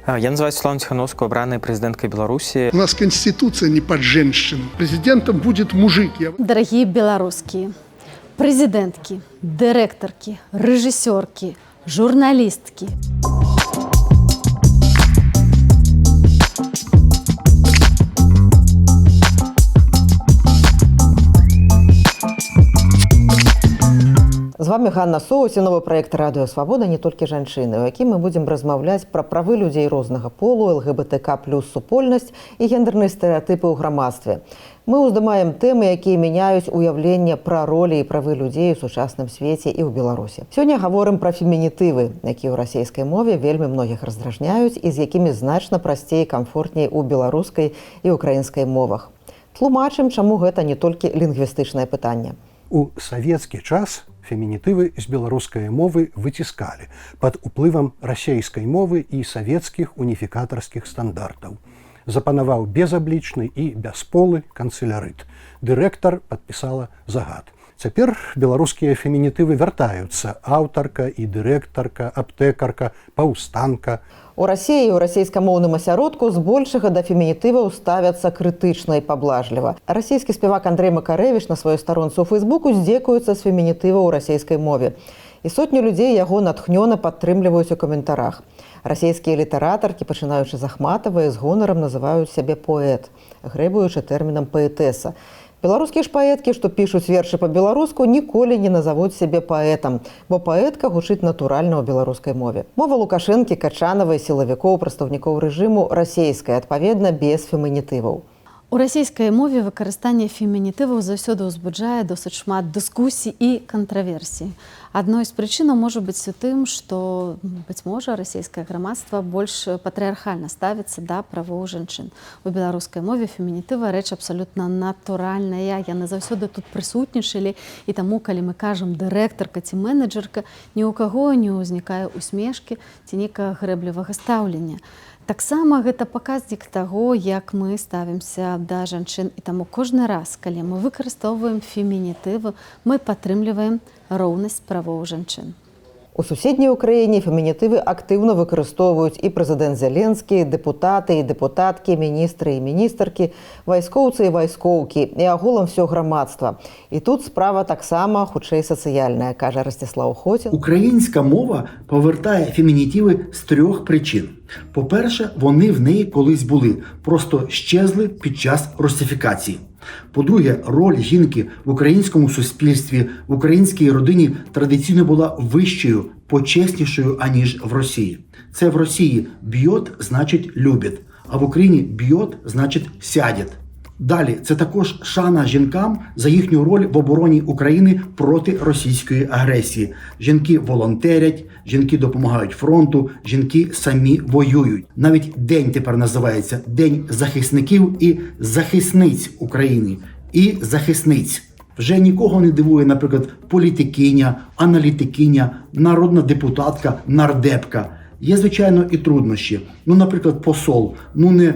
Я называюсь Светлана Тихановская, обранная президенткой Беларуси. У нас конституция не под женщину. Президентом будет мужик. Дорогие белорусские президентки, директорки, режиссерки, журналистки. З вами Ганна Соус і новы праект «Радыё Свабода. Не толькі жанчыны», у якім мы будзем размаўляць пра правы людзей рознага полу, ЛГБТК+ супольнасць і гендерныя стэрэатыпы ў грамадстве. Мы ўздымаем тэмы, якія мяняюць уяўленне пра ролі і правы людзей у сучасным свеце і ў Беларусі. Сёння гаворым пра фемінітывы, якія ў расійскай мове вельмі многіх раздражняюць і з якімі значна прасцей і камфортней у беларускай і украінскай мовах. Тлумачым, чаму гэта не толькі лінгвістычнае пытанне. У савецкі час фемінітывы з беларускай мовы выціскалі пад уплывам расейскай мовы і савецкіх уніфікатарскіх стандартаў. Запанаваў безаблічны і бясполы канцылярыт. Дырэктар падпісала загад. Цяпер беларускія фемінітывы вяртаюцца: аўтарка і дырэктарка, аптэкарка, паўстанка. У Расіі і ў расійскамоўным асяродку збольшага да фемінітываў ставяцца крытычна і паблажліва. Расійскі спевак Андрей Макарэвіч на сваёй старонцы ў Фейсбуку здзекуецца з фемінітываў у расійскай мове. І сотні людзей яго натхнёна падтрымліваюць у каментарах. Расійскія літаратаркі, пачынаючы з Ахматавай, з гонарам называюць сябе поэт, грэбуючы тэрмінам паэтэса. Беларускія ж паэткі, што пішуць вершы па-беларуску, ніколі не назавуць сябе паэтам, бо паэтка гучыць натуральна ў беларускай мове. Мова Лукашэнкі, Качанавай, сілавікоў, прадстаўнікоў рэжыму расейская, адпаведна, без фемінітываў. У расійскай мове выкарыстанне фемінітываў заўсёды ўзбуджае досыць шмат дыскусій і кантраверсій. Адной з прычынаў можа быць у тым, што, быць можа, расійскае грамадства больш патрыархальна ставіцца да правоў жанчын. У беларускай мове фемінітыва рэч абсалютна натуральная. Яны заўсёды тут прысутнічалі, і таму, калі мы кажам дырэктарка ці менеджерка, ні ў каго не ўзнікае усмешкі ці нейкага грэблівага стаўлення. Таксама гэта паказнік таго, як мы ставімся да жанчын, і таму кожны раз, калі мы выкарыстоўваем фемінітывы, мы падтрымліваем роўнасць правоў жанчын. У суседняй Украіне фемінітывы актыўна выкарыстоўваюць і прэзідэнт Зеленскі, дэпутаты і дэпутаткі, міністры і міністаркі, вайскоўцы і вайскоўкі, і агулам всё грамадства. І тут справа таксама хутчэй сацыяльная, кажа Ростислав Хотін. Українська мова повертає фемінітиви з трьох причин. По-перше, вони в неї колись були, просто щезли під час русифікації. По-друге, роль жінки в українському суспільстві, в українській родині традиційно була вищою, почеснішою, аніж в Росії. Це в Росії «б'єт» значить «любить», а в Україні «б'єт» значить «сядет». Далі, це також шана жінкам за їхню роль в обороні України проти російської агресії. Жінки волонтерять, жінки допомагають фронту, жінки самі воюють. Навіть день тепер називається День захисників і захисниць України. І захисниць. Вже нікого не дивує, наприклад, політикиня, аналітикиня, народна депутатка, нардепка. Є, звичайно, і труднощі. Наприклад, посол. Не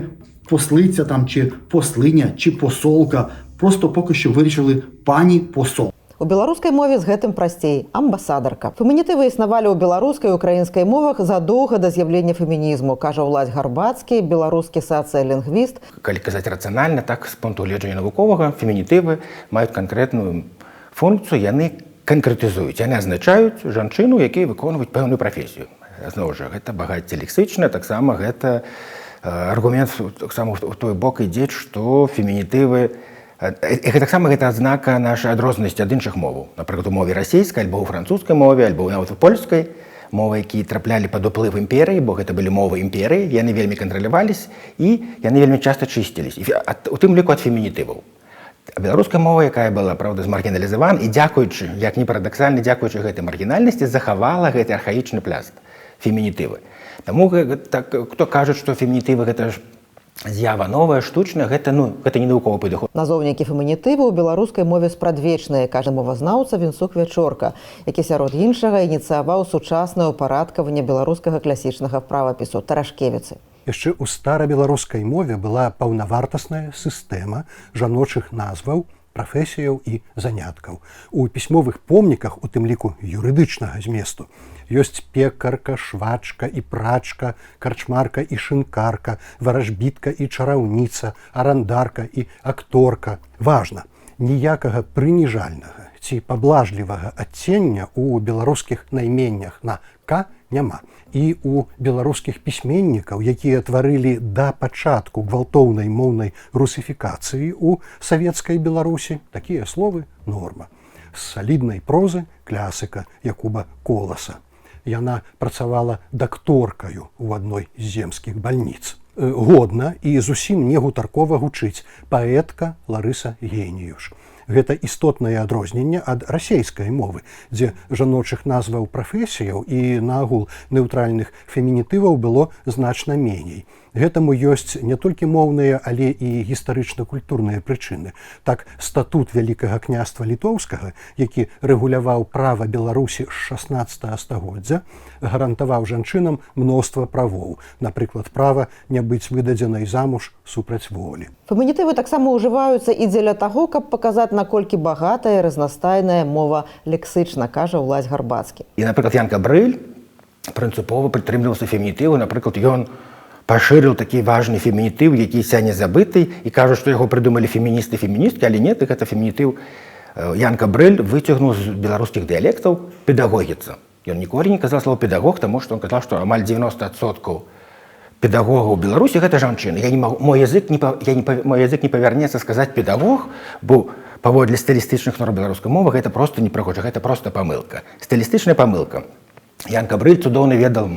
послиця там, чи послиня, чи посолка. Просто поки що вирішили пані посол. У беларускай мове з гэтым прасцей – амбасадарка. Фемінітывы існавалі ў беларускай і украінскай мовах задоўга да з'яўлення фемінізму, кажа Ўладзь Гарбацкі, беларускі сацыялінгвіст. Калі казаць рацыянальна, так, з пункту гледжання навуковага, фемінітывы маюць канкрэтную функцыю, яны канкрэтызуюць, яны азначаюць жанчыну, якія выконваюць пэўную прафесію. Зноў жа, гэта багацце лексычна, таксама гэта аргумент таксама у той бок ідзе, што фемінітывы таксама гэта адзнака нашай адрозненасці ад іншых моваў. Напрыклад, у мове расійскай, альбо ў французскай мове, альбо нават у польскай мовы, якія траплялі пад уплыв імперыі, бо гэта былі мовы імперыі, яны вельмі кантраляваліся і яны вельмі часта чысціліся, у тым ліку ад фемінітываў. Беларуская мова, якая была, правда, змаргіналізавана, і дзякуючы, як ні парадаксальна, дзякуючы гэтай маргінальнасці, захавала гэты архаічны пласт фемінітывы. Таму, хто кажа, што фемінітывы гэта ж з'ява новая, штучная, гэта не навуковы падыход. Назоўнікі фемінітывы ў беларускай мове спрадвечныя, кажа мовазнаўца Вінцук Вячорка, які сярод іншага ініцыяваў сучаснае ўпарадкаванне беларускага класічнага правапісу Тарашкевіцы. Яшчэ ў старабеларускай мове была паўнавартасная сістэма жаночых назваў, прафесіяў і заняткаў. У пісьмовых помніках, у тым ліку юрыдычнага зместу, ёсць пекарка, швачка і прачка, карчмарка і шынкарка, варажбітка і чараўніца, арандарка і акторка. Важна, ніякага прыніжальнага ці паблажлівага адцення ў беларускіх найменнях на «к» няма. І ў беларускіх пісьменнікаў, якія тварылі да пачатку гвалтоўнай моўнай русіфікацыі ў савецкай Беларусі, такія словы норма. З саліднай прозы клясыка Якуба Коласа. Яна працавала дакторкаю ў адной з земскіх бальніц. Годна і зусім не гутаркова гучыць паэтка Ларыса Геніюш. Гэта істотнае адрозненне ад расейскай мовы, дзе жаночых назваў прафесіяў і наогул neutrальных фемінітываў было значна меней. Гэтаму ёсць не толькі моўныя, але і гістарычна-культурныя прычыны. Так, статут Вялікага княства Літоўскага, які рэгуляваў права Беларусі з 16 стагоддзя, гарантаваў жанчынам мноства правоў, напрыклад, права не быць выдадзенай замуж супраць волі. Фемінітывы таксама ўжываюцца і дзеля таго, каб паказаць, наколькі багатая і разнастайная мова лексычна, кажа Улась Гарбацкі. І, напрыклад, Ян Габрэль прынцыпова прытрымліваўся фемінітыву. Напрыклад, ён пашырыў такі важны фемінітыў, які сёння забыты, і кажуць, што яго прыдумалі феміністы і феміністкі, але не, гэта фемінітыў Ян Габрэль выцягнуў з беларускіх дыялектаў педагогіца. Ён ніколі не казаў слова педагог, таму што ён казаў, што амаль 90% педагогаў у Беларусі гэта жанчыны. Мой язык не павярнецца сказаць педагог, бо паводле стылістычных норм беларускай мовы гэта проста непрыгожа, гэта проста памылка. Стылістычная памылка. Ян Габрэль цудоўна ведаў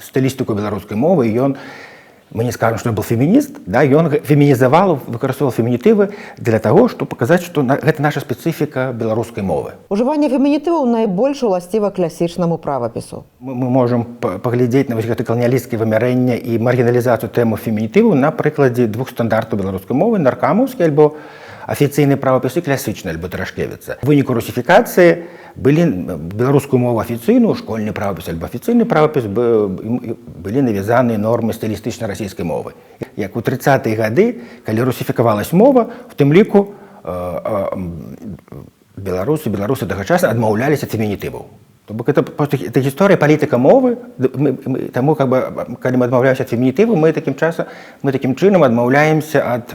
стылістыку беларускай мовы, і ён, мы не скажам, што ён был фемініст, ён фемінізаваў, выкарыстоўваў фемінітывы для таго, щоб паказаць, што гэта наша спецыфіка беларускай мовы. Ужыванне фемінітываў найбольш уласціва класічнаму правапісу. Мы можам паглядзець на гэта каланіялісцкае вымярэнне і маргіналізацыю тэмы фемінітыву на прыкладзе двух стандартаў беларускай мовы: наркамаўскі альбо афіцыйны правапіс і класічны альбо Тарашкевіца. У выніку русіфікацыі былі беларускую мову афіцыйную, школьны правапіс альбо афіцыйны правапіс былі навязаныя нормы стылістычнай расійскай мовы. Як у 30-е гады, калі русіфікавалась мова, в тым ліку беларусы тага часу адмаўляліся ад фемінітываў. То бок это гісторыя палітыка мовы, таму калі мы адмаўляемся ад фемінітыву, мы такім чынам адмаўляемся ад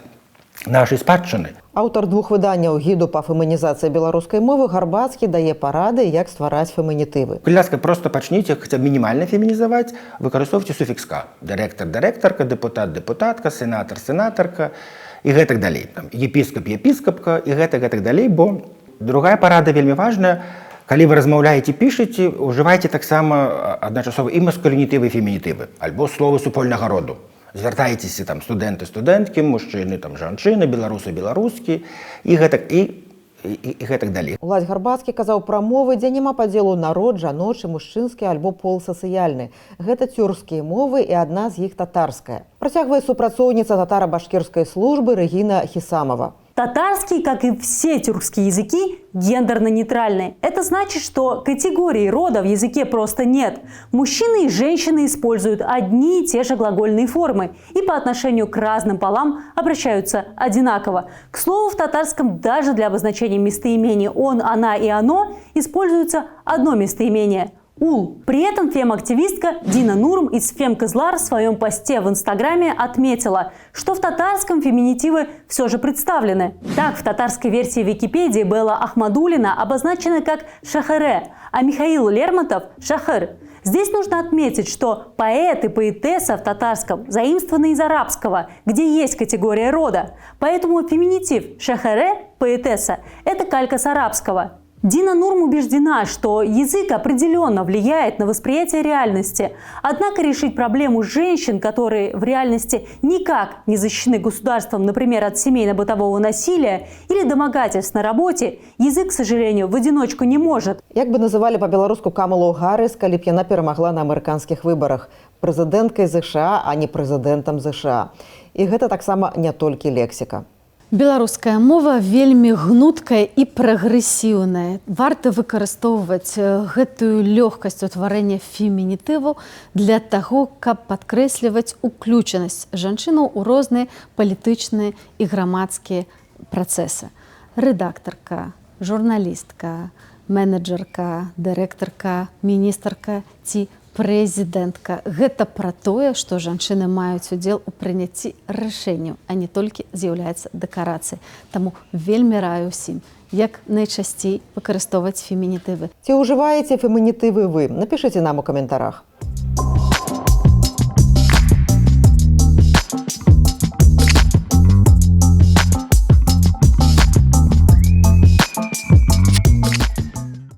нашай спадчыны. Аўтар двух выданняў гіду па фемінізацыі беларускай мовы Гарбацкі дае парады, як ствараць фемінітывы. Калі ласка, проста пачніце хаця б мінімальна фемінізаваць, выкарыстоўвайце суфікс «ка». Дырэктар, дырэктарка, дэпутат, дэпутатка, сенатар, сенатарка і гэтак далей. Епіскап, епіскапка і гэтак далей, бо другая парада вельмі важная. Калі вы размаўляеце, пішаце, ужывайце таксама адначасова і маскулінітывы, і фемінітывы, альбо словы супольнага роду. Звяртайцеся студэнты, студэнткі, мужчыны, жанчыны, беларусы, беларускі і гэтак далей. Улась Гарбацкі казаў пра мовы, дзе няма падзелу народ, жаночы, мужчынскі альбо пол сацыяльны. Гэта цюркскія мовы, і адна з іх татарская. Працягвае супрацоўніца татара-башкірскай службы Рэгіна Хисамова. Татарский, как и все тюркские языки, гендерно-нейтральный. Это значит, что категории рода в языке просто нет. Мужчины и женщины используют одни и те же глагольные формы и по отношению к разным полам обращаются одинаково. К слову, в татарском даже для обозначения местоимений «он», «она» и «оно» используется одно местоимение – «ул». При этом фем-активистка Дина Нурм из Фем-Кызлар в своем посте в Инстаграме отметила, что в татарском феминитивы все же представлены. Так, в татарской версии Википедии Белла Ахмадулина обозначена как «шахере», а Михаил Лермонтов – «шахер». Здесь нужно отметить, что поэт и поэтесса в татарском заимствованы из арабского, где есть категория рода. Поэтому феминитив «шахере» – поэтесса – это калька с арабского. Дина Нурм убеждена, что язык определенно влияет на восприятие реальности. Однако решить проблему женщин, которые в реальности никак не защищены государством, например, от семейно-бытового насилия или домогательств на работе, язык, к сожалению, в одиночку не может. Як бы называли по-беларуску Камалу Гаррис, калі б яна перамагла на амерыканскіх выбарах? Прэзідэнткай ЗША, а не прэзідэнтам ЗША. І гэта таксама не толькі лексіка. Беларуская мова вельмі гнуткая і прагрэсіўная. Варта выкарыстоўваць гэтую лёгкасць утварэння фемінітываў для таго, каб падкрэсліваць уключанасць жанчынаў у розныя палітычныя і грамадскія працэсы. рэдактарка, журналістка, менеджерка, дырэктарка, міністрка ці прэзідэнтка. Гэта пра тое, што жанчыны маюць удзел у прыняцці рашэнняў, а не толькі з'яўляецца дэкарацыяй. Таму вельмі раю ўсім, як найчасцей выкарыстоўваць фемінітывы. Ці ўжываеце фемінітывы вы? Напішыце нам у каментарах.